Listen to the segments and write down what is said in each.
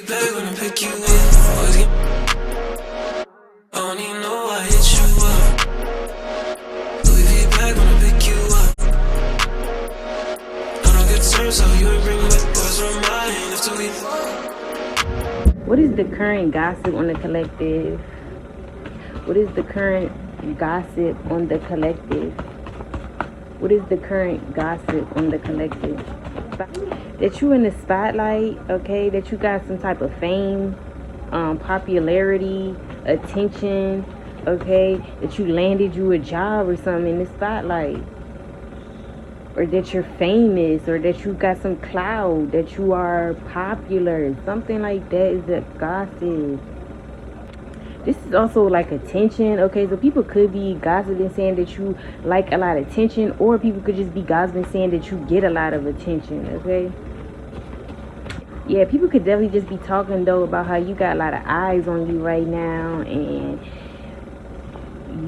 Back when I pick you up, always get. I don't even know I hit you up. Louis V back when I pick you up. On a good terms, so you ain't bring back boys from mine after we. What is the current gossip on the collective? What is the current gossip on the collective? What is the current gossip on the collective? That you in the spotlight, okay? That you got some type of fame, popularity, attention, okay? That you landed you a job or something in the spotlight. Or that you're famous, or that you got some clout, that you are popular. Something like that is a gossip. This is also like attention, okay? So people could be gossiping saying that you like a lot of attention, or people could just be gossiping saying that you get a lot of attention, okay? Yeah, people could definitely just be talking though about how you got a lot of eyes on you right now, and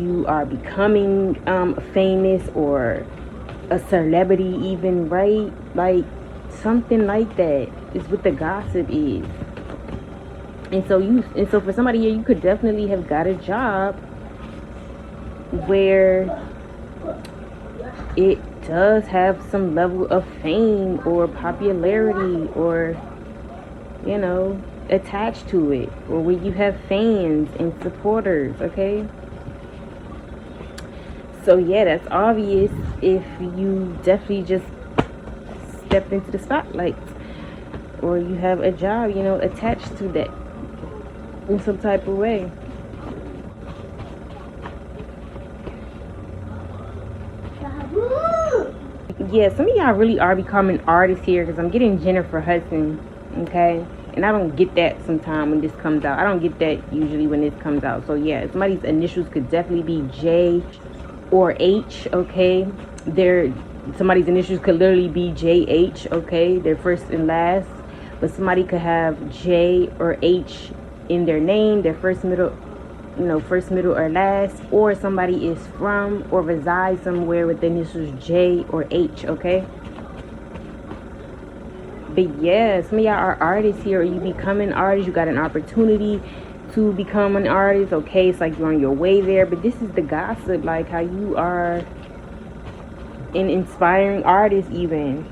you are becoming famous or a celebrity even, right? Like something like that is what the gossip is. And so for somebody here, you could definitely have got a job where it does have some level of fame or popularity, or you know, attached to it, or where you have fans and supporters, okay? So yeah, that's obvious if you definitely just stepped into the spotlight, or you have a job, you know, attached to that in some type of way. Yeah, some of y'all really are becoming artists here, because I'm getting Jennifer Hudson, okay? And I don't get that sometime when this comes out. I don't get that usually when this comes out. So yeah, somebody's initials could definitely be J or H, okay? Somebody's initials could literally be JH, okay? Their first and last. But somebody could have J or H in their name, their first, middle, or last, or somebody is from or resides somewhere with the initials J or H, okay? But yeah, some of y'all are artists here, or you become an artist. You got an opportunity to become an artist, okay? It's like you're on your way there. But this is the gossip, like how you are an inspiring artist even,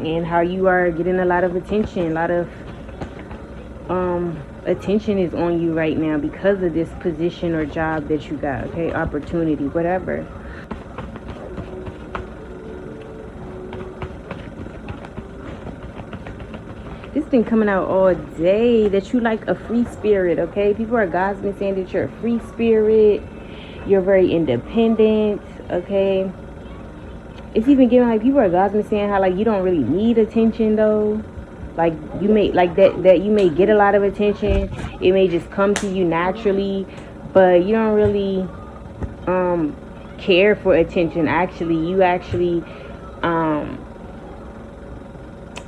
and how you are getting a lot of attention. A lot of attention is on you right now because of this position or job that you got, okay? Opportunity, whatever. This thing coming out all day, that you like a free spirit, okay? People are gossiping saying that you're a free spirit, you're very independent, okay? It's even getting like people are gossiping saying how like you don't really need attention though. Like you may like that you may get a lot of attention. It may just come to you naturally, but you don't really care for attention. You actually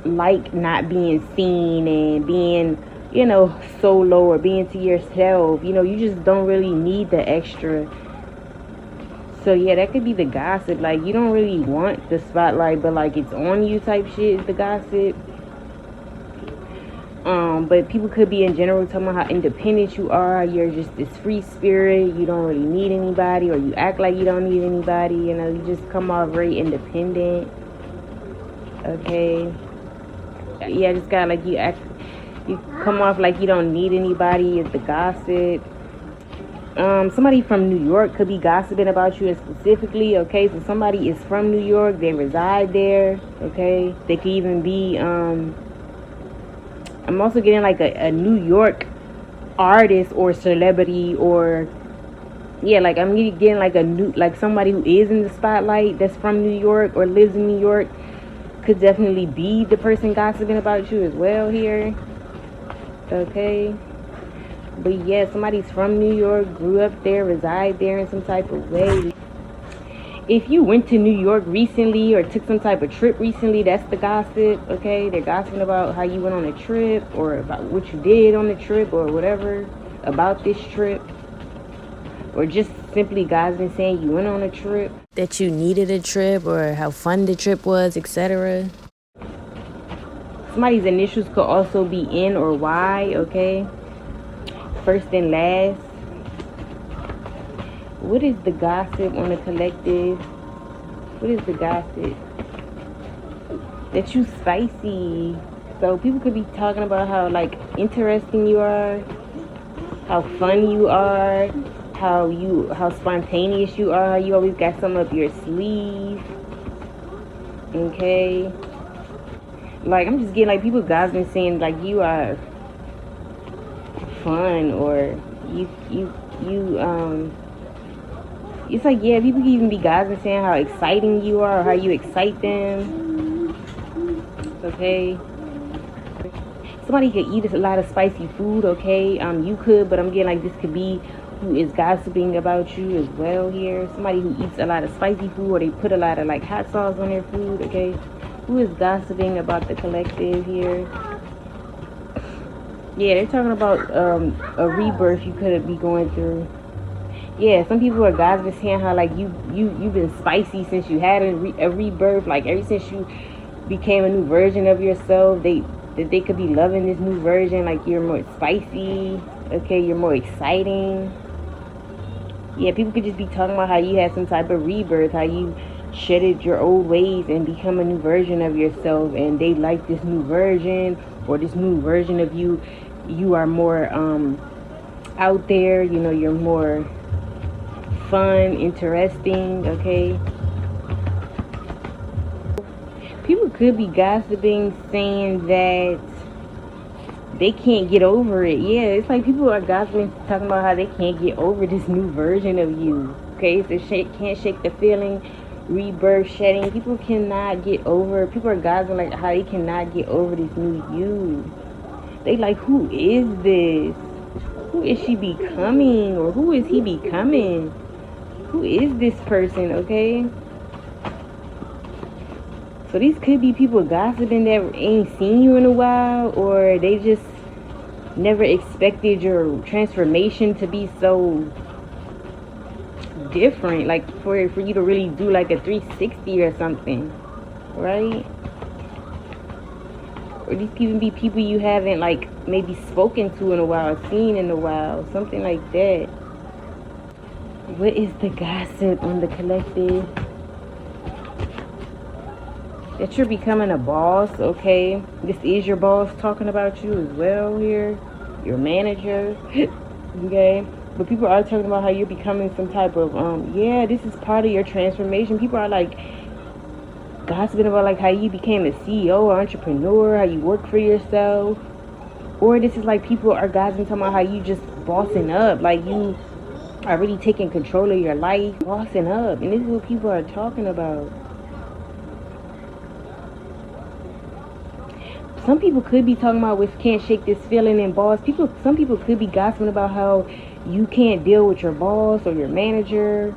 like not being seen and being, you know, solo, or being to yourself. You know, you just don't really need the extra. So yeah, that could be the gossip. Like you don't really want the spotlight, but like it's on you type shit is the gossip. But people could be in general talking about how independent you are. You're just this free spirit. You don't really need anybody, or you act like you don't need anybody. You know, you just come off very independent. Okay. Yeah, just got like you come off like you don't need anybody is the gossip. Somebody from New York could be gossiping about you specifically, okay? So somebody is from New York, they reside there, okay? They could even be I'm also getting like a New York artist or celebrity, or yeah, like I'm getting like somebody who is in the spotlight that's from New York or lives in New York could definitely be the person gossiping about you as well here, okay? But yeah, somebody's from New York, grew up there, reside there in some type of way. If you went to New York recently or took some type of trip recently, that's the gossip, okay? They're gossiping about how you went on a trip, or about what you did on the trip, or whatever about this trip. Or just simply gossiping saying you went on a trip, that you needed a trip, or how fun the trip was, etc. Somebody's initials could also be N or Y, okay? First and last. What is the gossip on the collective? What is the gossip? That you spicy. So people could be talking about how like interesting you are, how fun you are, how spontaneous you are, you always got something up your sleeve. Okay. Like I'm just getting like people gossiping saying like you are fun or you it's like, yeah, people can even be gossiping saying how exciting you are or how you excite them. Okay. Somebody could eat a lot of spicy food, okay? You could, but I'm getting like this could be who is gossiping about you as well here. Somebody who eats a lot of spicy food or they put a lot of like hot sauce on their food, okay? Who is gossiping about the collective here? Yeah, they're talking about a rebirth you could be going through. Yeah, some people are gossiping saying how like you've been spicy since you had a rebirth, like ever since you became a new version of yourself. That they could be loving this new version, like you're more spicy, okay, you're more exciting. Yeah, people could just be talking about how you had some type of rebirth, how you shedded your old ways and become a new version of yourself, and they like this new version or this new version of you. You are more out there, you know, you're more fun, interesting, okay? People could be gossiping saying that they can't get over it. Yeah, it's like people are gossiping talking about how they can't get over this new version of you. Okay, so can't shake the feeling, rebirth, shedding. People cannot get over. People are gossiping like how they cannot get over this new you. They like, who is this? Who is she becoming? Or who is he becoming? Who is this person, okay? So these could be people gossiping that ain't seen you in a while, or they just never expected your transformation to be so different, like for you to really do like a 360 or something, right? Or these could even be people you haven't like maybe spoken to in a while, seen in a while, something like that. What is the gossip on the collective? That you're becoming a boss, okay? This is your boss talking about you as well here. Your manager, okay? But people are talking about how you're becoming some type of, yeah, this is part of your transformation. People are like gossiping about like how you became a CEO or entrepreneur, how you work for yourself. Or this is like people are gossiping talking about how you just bossing up, like you are really taking control of your life, bossing up. And this is what people are talking about. Some people could be talking about with can't shake this feeling in boss. Some people could be gossiping about how you can't deal with your boss or your manager.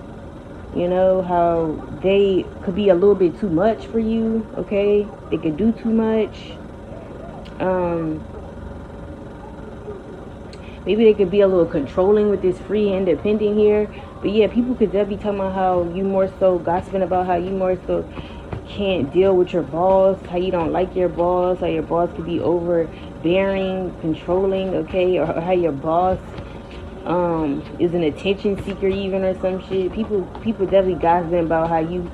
You know, how they could be a little bit too much for you, okay? They could do too much. Maybe they could be a little controlling with this free independent here. But yeah, people could definitely be talking about how you more so gossiping about how you more so can't deal with your boss, how you don't like your boss, how your boss could be overbearing, controlling, okay, or how your boss is an attention seeker even or some shit. People definitely gossiping about how you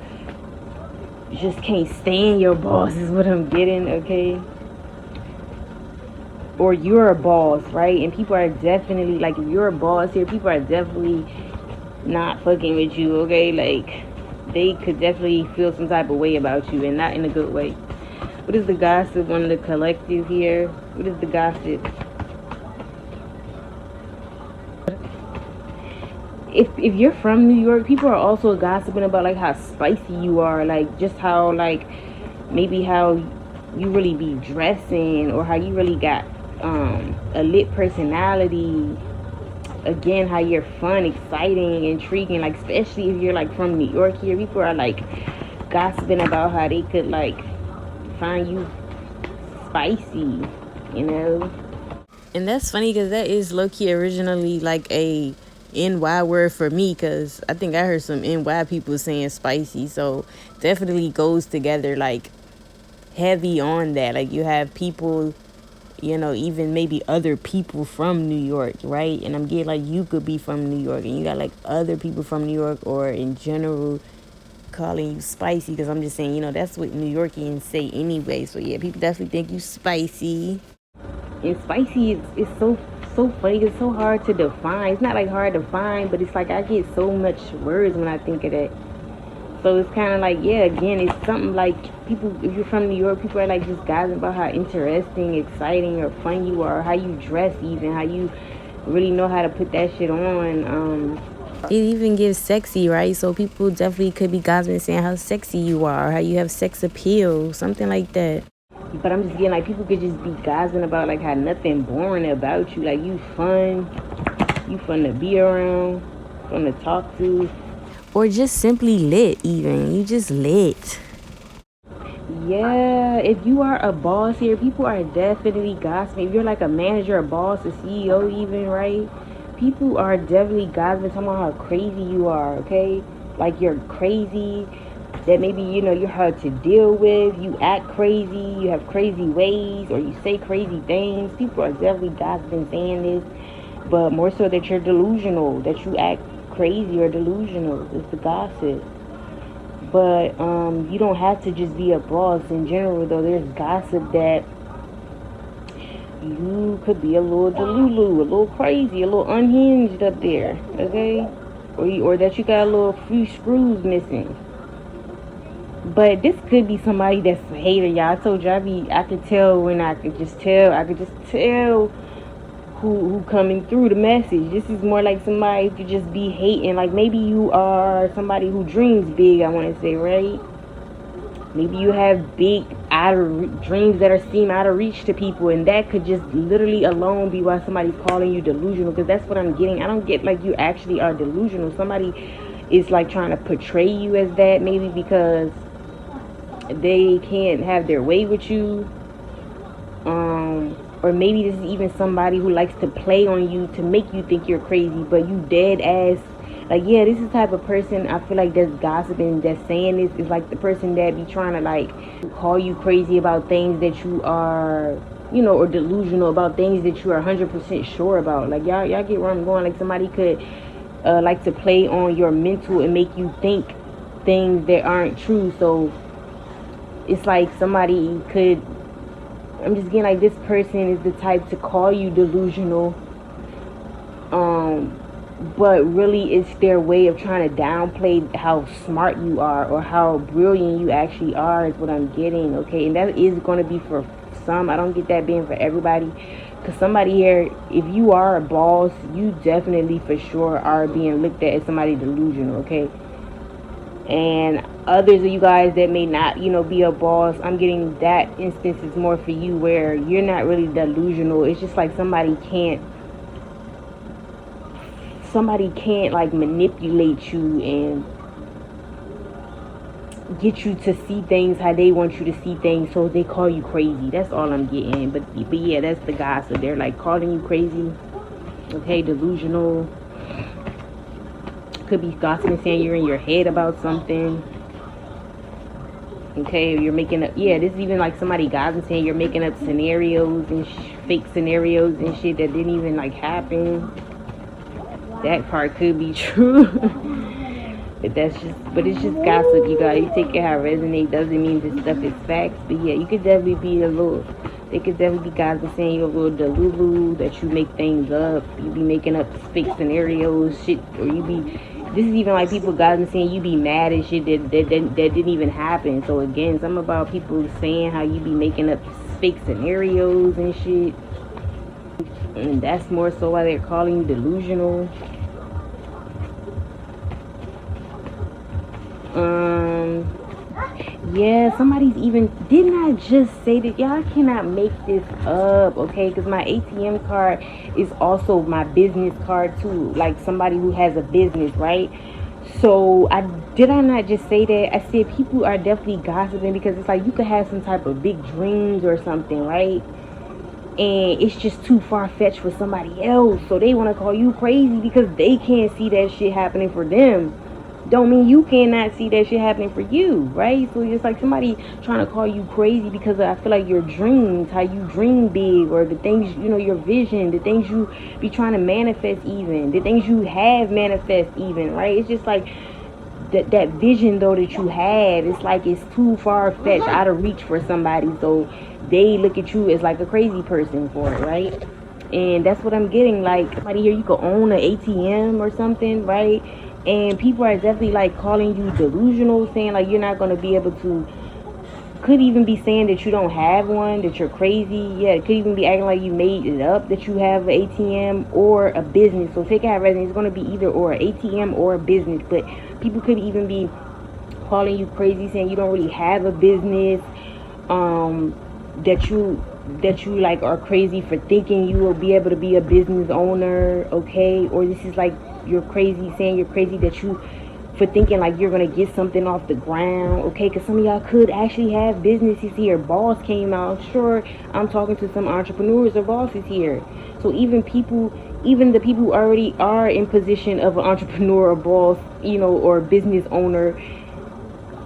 just can't stand your boss is what I'm getting, okay? Or you're a boss, right? And people are definitely like, if you're a boss here, people are definitely not fucking with you, okay? Like they could definitely feel some type of way about you, and not in a good way. What is the gossip on the collective here? What is the gossip? If you're from New York, people are also gossiping about like how spicy you are, like just how like maybe how you really be dressing, or how you really got a lit personality. Again, how you're fun, exciting, intriguing, like especially if you're like from New York here, people are like gossiping about how they could like find you spicy, you know. And that's funny because that is low-key originally like a NY word for me, because I think I heard some NY people saying spicy, so definitely goes together. Like heavy on that. Like, you have people, you know, even maybe other people from New York, right? And I'm getting like you could be from New York, and you got like other people from New York, or in general calling you spicy, because I'm just saying, you know, that's what New Yorkians say anyway. So yeah, people definitely think you spicy. And spicy is so funny. It's so hard to define. It's not like hard to find, but it's like I get so much words when I think of that. So it's kind of like, yeah, again, it's something like people, if you're from New York, people are like just gossiping about how interesting, exciting, or fun you are, how you dress, even how you really know how to put that shit on. It even gives sexy, right? So people definitely could be gossiping, saying how sexy you are, how you have sex appeal, something like that. But I'm just getting like people could just be gossiping about like how nothing boring about you. Like, you fun to be around, fun to talk to, or just simply lit. Even you just lit. Yeah, if you are a boss here, people are definitely gossiping. If you're like a manager, a boss, a CEO, even, right? People are definitely gossiping, talking about how crazy you are, okay? Like, you're crazy, that maybe, you know, you're hard to deal with, you act crazy, you have crazy ways, or you say crazy things. People are definitely gossiping, saying this, but more so that you're delusional, that you act crazy or delusional. It's the gossip. But you don't have to just be a boss. In general, though, there's gossip that you could be a little delulu, a little crazy, a little unhinged up there, okay? Or that you got a few screws missing. But this could be somebody that's a hater, y'all. I told you I could tell when I could just tell who coming through the message. This is more like somebody who could just be hating. Like, maybe you are somebody who dreams big, I want to say, right? Maybe you have big dreams that seem out of reach to people, and that could just literally alone be why somebody's calling you delusional. Because that's what I'm getting. I don't get like you actually are delusional. Somebody is like trying to portray you as that, maybe because they can't have their way with you. Or maybe this is even somebody who likes to play on you to make you think you're crazy, but you dead ass. Like, yeah, this is the type of person I feel like that's gossiping, that's saying this, is like the person that be trying to like call you crazy about things that you are, you know, or delusional about things that you are 100% sure about. Like, y'all get where I'm going. Like, somebody could like to play on your mental and make you think things that aren't true. So it's like somebody could, I'm just getting like this person is the type to call you delusional, but really it's their way of trying to downplay how smart you are or how brilliant you actually are, is what I'm getting, okay? And that is going to be for some. I don't get that being for everybody, because somebody here, if you are a boss, you definitely for sure are being looked at as somebody delusional, okay? And others of you guys that may not, you know, be a boss, I'm getting that instance is more for you, where you're not really delusional. It's just like somebody can't like manipulate you and get you to see things how they want you to see things, so they call you crazy. That's all I'm getting. But yeah, that's the gossip. They're like calling you crazy, okay? Delusional. Could be gossiping, saying you're in your head about something, okay? You're making up, yeah, this is even like somebody gossiping, saying you're making up scenarios and fake scenarios and shit that didn't even like happen. That part could be true. But it's just gossip, you guys. You take it how it resonates. Doesn't mean this stuff is facts. But yeah, you could definitely be they could definitely be gossiping, saying you're a little delulu, that you make things up, you be making up fake scenarios, shit, or this is even like people gossiping, saying you be mad and shit that didn't even happen. So again, something about people saying how you be making up fake scenarios and shit, and that's more so why they're calling you delusional. Yeah, somebody's even, didn't I just say that? Y'all cannot make this up, okay? Because my ATM card is also my business card too. Like, somebody who has a business, right? So did I not just say that? I said people are definitely gossiping, because it's like you could have some type of big dreams or something, right? And it's just too far-fetched for somebody else, so they want to call you crazy because they can't see that shit happening for them. don't mean you cannot see that shit happening for you, right? So it's like somebody trying to call you crazy because I feel like your dreams, how you dream big, or the things, your vision, the things you be trying to manifest, even the things you have manifest, even, right? It's just like that vision though that you have, it's like it's too far-fetched, out of reach for somebody, so they look at you as like a crazy person for it, right? And that's what I'm getting. Like, somebody here, you could own an ATM or something, right? And people are definitely like calling you delusional, saying like you're not going to be able to, could even be saying that you don't have one, that you're crazy. Yeah, it could even be acting like you made it up that you have an ATM or a business. So take it how resonance. It's going to be either or, an ATM or a business. But people could even be calling you crazy, saying you don't really have a business, that you like are crazy for thinking you will be able to be a business owner, okay? Or this is like you're crazy, saying you're crazy that you for thinking like you're gonna get something off the ground, okay? Because some of y'all could actually have businesses here. Boss came out. Sure, I'm talking to some entrepreneurs or bosses here. So even the people who already are in position of an entrepreneur or boss, or business owner,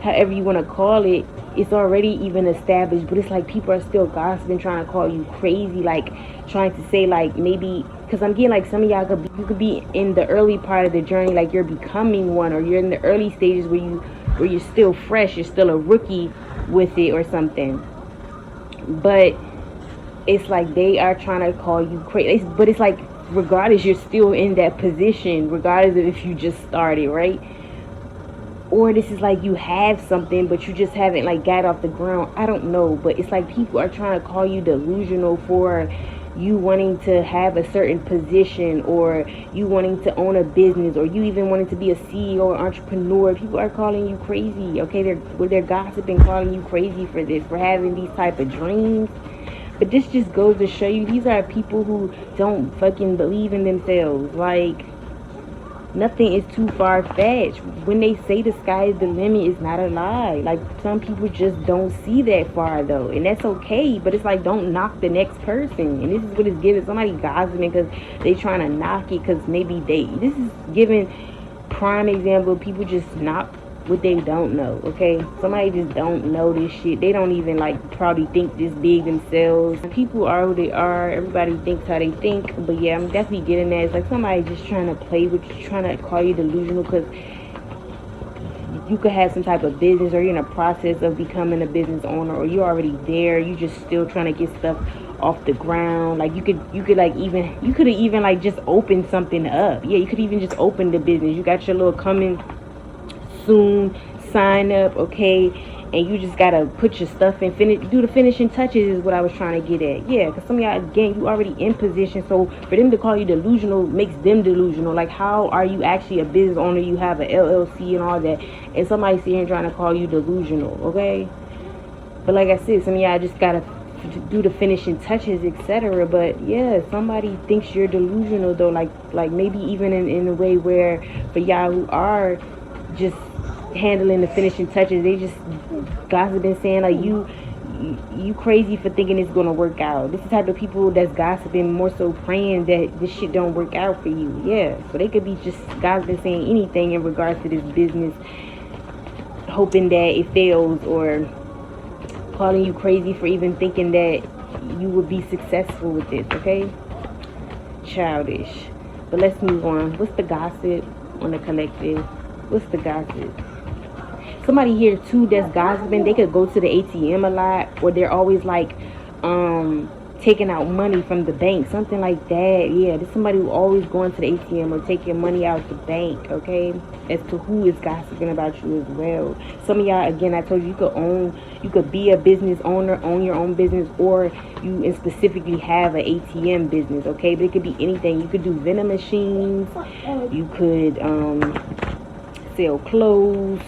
however you want to call it, it's already even established. But it's like people are still gossiping, trying to call you crazy, like trying to say like maybe, because I'm getting like some of y'all you could be in the early part of the journey, like you're becoming one, or you're in the early stages where you're still fresh, you're still a rookie with it or something. But it's like they are trying to call you crazy. But it's like regardless, you're still in that position, regardless of if you just started, right? Or this is like you have something but you just haven't like got off the ground. I don't know, but it's like people are trying to call you delusional for you wanting to have a certain position, or you wanting to own a business, or you even wanting to be a CEO or entrepreneur. People are calling you crazy, okay? They're gossiping, calling you crazy for this, for having these type of dreams. But this just goes to show you, these are people who don't fucking believe in themselves. Like, nothing is too far-fetched. When they say the sky is the limit, it's not a lie. Like, some people just don't see that far though, and that's okay. But it's like, don't knock the next person. And this is what it's giving. Somebody gossiping because they trying to knock it, because maybe this is giving prime example of people just knock what they don't know, okay? Somebody just don't know this shit. They don't even like probably think this big themselves. People are who they are. Everybody thinks how they think. But yeah, I'm definitely getting that. It's like somebody just trying to play with you, trying to call you delusional, because you could have some type of business, or you're in a process of becoming a business owner, or you're already there. You just still trying to get stuff off the ground. Like you could have even like just opened something up. Yeah, you could even just open the business. You got your little coming soon sign up, okay? And you just gotta put your stuff in, do the finishing touches is what I was trying to get at. Yeah, because some of y'all, again, you already in position, so for them to call you delusional makes them delusional. Like, how are you actually a business owner? You have an LLC and all that, and somebody sitting here trying to call you delusional, okay? But like I said, some of y'all just gotta do the finishing touches, etc. But yeah, somebody thinks you're delusional though, like maybe even in a way where for y'all who are just handling the finishing touches, they just gossiping, saying like you crazy for thinking it's gonna work out. This is the type of people that's gossiping, more so praying that this shit don't work out for you. Yeah, so they could be just gossiping, saying anything in regards to this business, hoping that it fails, or calling you crazy for even thinking that you would be successful with this, okay? Childish. But let's move on. What's the gossip on the collective? What's the gossip? Somebody here too that's gossiping, they could go to the ATM a lot, or they're always like taking out money from the bank, something like that. Yeah, there's somebody who always going to the ATM or taking money out the bank, okay? As to who is gossiping about you as well. Some of y'all, again, I told you, you could be a business owner, own your own business, or you specifically have an ATM business, okay? But it could be anything. You could do vending machines, you could sell clothes,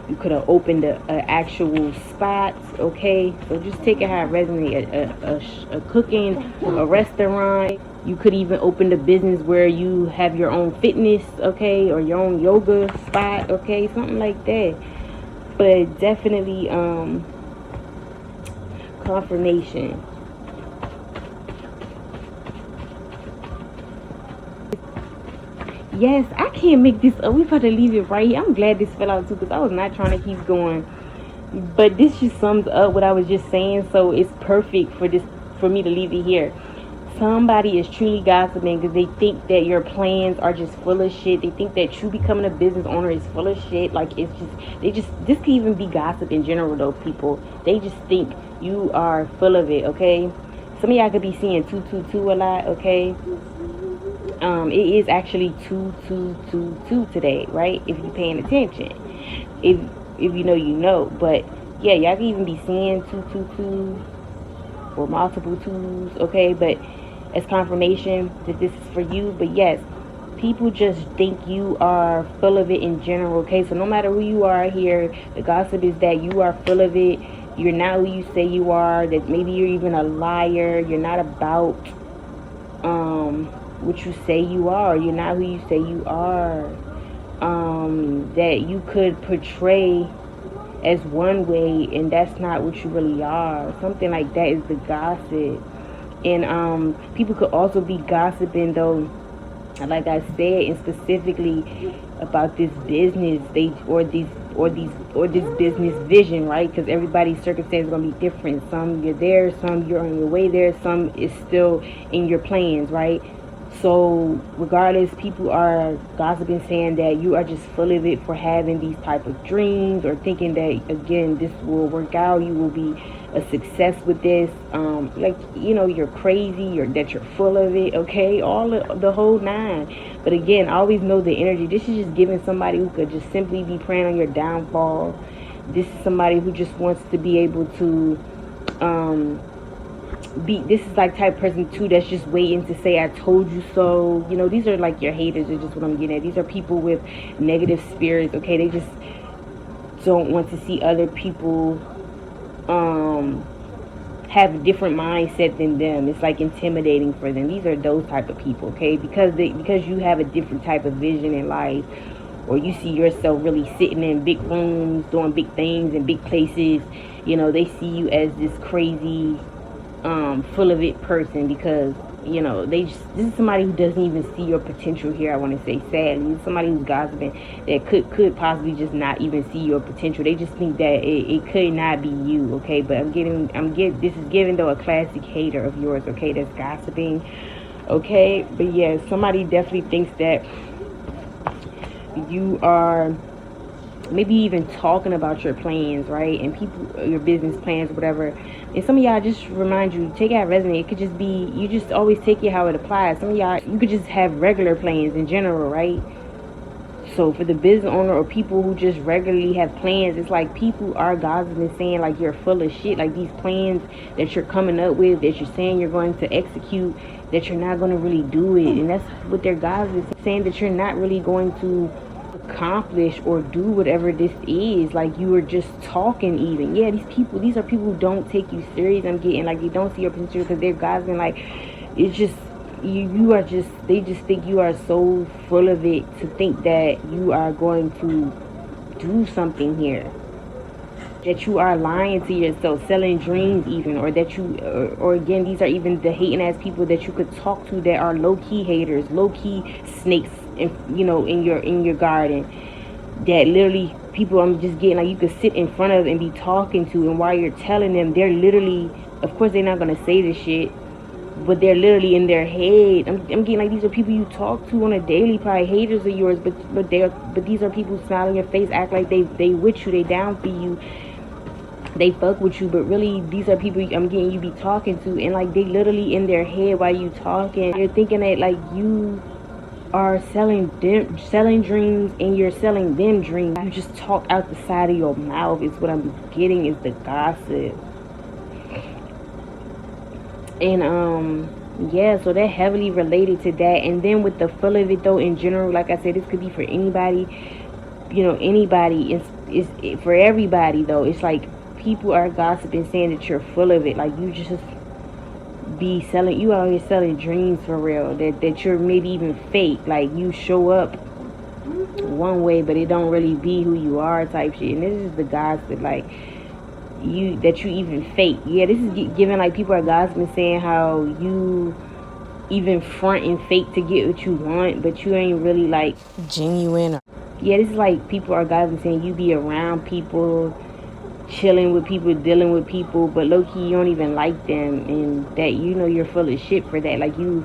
you could have opened a actual spot, okay? So just take it how it resonates. A cooking, a restaurant. You could even open a business where you have your own fitness, okay? Or your own yoga spot, okay? Something like that. But definitely confirmation. Yes, I can't make this up. We about to leave it right here. I'm glad this fell out too, because I was not trying to keep going. But this just sums up what I was just saying, so it's perfect for me to leave it here. Somebody is truly gossiping because they think that your plans are just full of shit. They think that you becoming a business owner is full of shit. Like, this could even be gossip in general though, people. They just think you are full of it, okay? Some of y'all could be seeing 222 a lot, okay? It is actually 2222 today, right? If you're paying attention. If you know, you know. But yeah, y'all can even be seeing 222 or multiple twos, okay? But as confirmation that this is for you. But yes, people just think you are full of it in general, okay? So no matter who you are here, the gossip is that you are full of it. You're not who you say you are. That maybe you're even a liar. You're not about what you say you are. You're not who you say you are. That you could portray as one way and that's not what you really are. Something like that is the gossip. And people could also be gossiping though, like I said, and specifically about this business or this business vision, right? Because everybody's circumstance is gonna be different. Some you're there, some you're on your way there, some is still in your plans, right? So regardless, people are gossiping, saying that you are just full of it for having these type of dreams or thinking that, again, this will work out. You will be a success with this. Like, you know, you're crazy or that you're full of it, okay? All of the whole nine. But again, I always know the energy. This is just giving somebody who could just simply be praying on your downfall. This is somebody who just wants to be able to this is like type person too that's just waiting to say I told you so. You know, these are like your haters, is just what I'm getting at. These are people with negative spirits, okay? They just don't want to see other people have a different mindset than them. It's like intimidating for them. These are those type of people, okay? Because you have a different type of vision in life, or you see yourself really sitting in big rooms doing big things in big places. You know, they see you as this crazy full of it person, because you know this is somebody who doesn't even see your potential here. I want to say, sadly, it's somebody who's gossiping that could possibly just not even see your potential. They just think that it could not be you, okay? But this is giving though a classic hater of yours, okay, that's gossiping, okay? But yeah, somebody definitely thinks that you are maybe even talking about your plans, right? And people, your business plans, whatever. And some of y'all, just remind you, take it how it resonates. It could just be, you just always take it how it applies. Some of y'all, you could just have regular plans in general, right? So for the business owner or people who just regularly have plans, it's like people are gossiping, saying like you're full of shit. Like these plans that you're coming up with, that you're saying you're going to execute, that you're not going to really do it. And that's what their gossiping, saying that you're not really going to accomplish or do whatever this is. Like you were just talking even. Yeah, these are people who don't take you serious. I'm getting like they don't see your potential because they're gossiping. Like it's just you are just, they just think you are so full of it to think that you are going to do something here, that you are lying to yourself, selling dreams even, or that you or again, these are even the hating ass people that you could talk to that are low-key haters, low-key snakes, in, you know, in your garden, that literally people I'm just getting like you could sit in front of and be talking to, and while you're telling them, they're literally, of course they're not gonna say this shit, but they're literally in their head. I'm getting like these are people you talk to on a daily, probably haters of yours, but these are people who smile in your face, act like they with you, they down for you, they fuck with you, but really these are people I'm getting you be talking to, and like they literally in their head while you talking, they're thinking that like you are selling dreams and you're selling them dreams. You just talk out the side of your mouth is what I'm getting, is the gossip. And yeah, so they're heavily related to that. And then with the full of it though, in general, like I said, this could be for anybody, you know, anybody. It's for everybody though. It's like people are gossiping, saying that you're full of it, like you just be selling, you out here selling dreams for real, that you're maybe even fake, like you show up one way but it don't really be who you are type shit. And this is the gossip, like that you even fake. Yeah, this is giving like people are gossiping, saying how you even front and fake to get what you want, but you ain't really like genuine. Yeah, this is like people are guys and saying you be around people, chilling with people, dealing with people, but low key you don't even like them, and that you know you're full of shit for that. Like you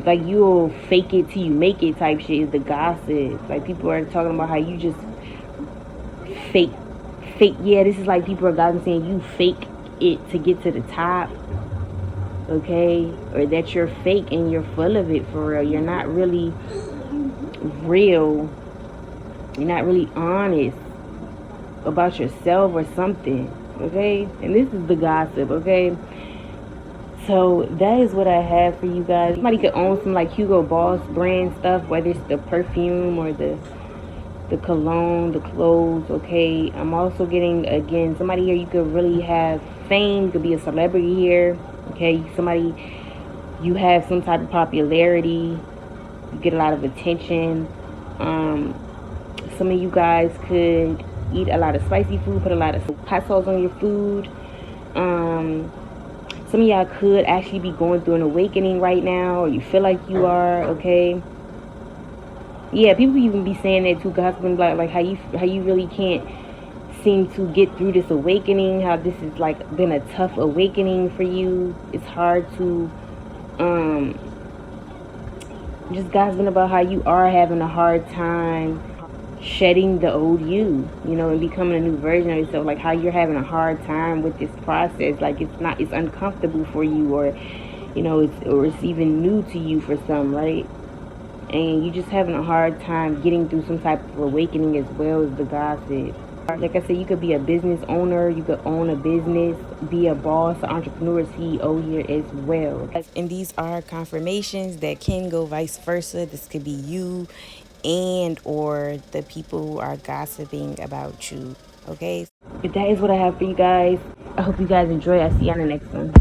like you'll fake it till you make it type shit is the gossip. Like people are talking about how you just fake. Yeah, this is like people are guys and saying you fake it to get to the top. Okay, or that you're fake and you're full of it for real. You're not really real. You're not really honest about yourself or something. Okay, and this is the gossip. Okay, so that is what I have for you guys. Somebody could own some like Hugo Boss brand stuff, whether it's the perfume or the cologne, the clothes. Okay, I'm also getting, again, somebody here, you could really have fame. You could be a celebrity here. Okay, somebody, you have some type of popularity, you get a lot of attention. Some of you guys could eat a lot of spicy food, put a lot of hot sauce on your food. Some of y'all could actually be going through an awakening right now, or you feel like you are. Okay, yeah, people even be saying that too, gossiping, like how you really can't seem to get through this awakening, how this is like been a tough awakening for you. It's hard to just gossiping about how you are having a hard time shedding the old you know, and becoming a new version of yourself. Like how you're having a hard time with this process. Like it's uncomfortable for you, or you know, it's even new to you for some, right? And you're just having a hard time getting through some type of awakening as well as the gossip. Like I said, you could be a business owner, you could own a business, be a boss, an entrepreneur, CEO here as well. And these are confirmations that can go vice versa. This could be you and or the people who are gossiping about you. Okay, but that is what I have for you guys. I hope you guys enjoy. I'll see you on the next one.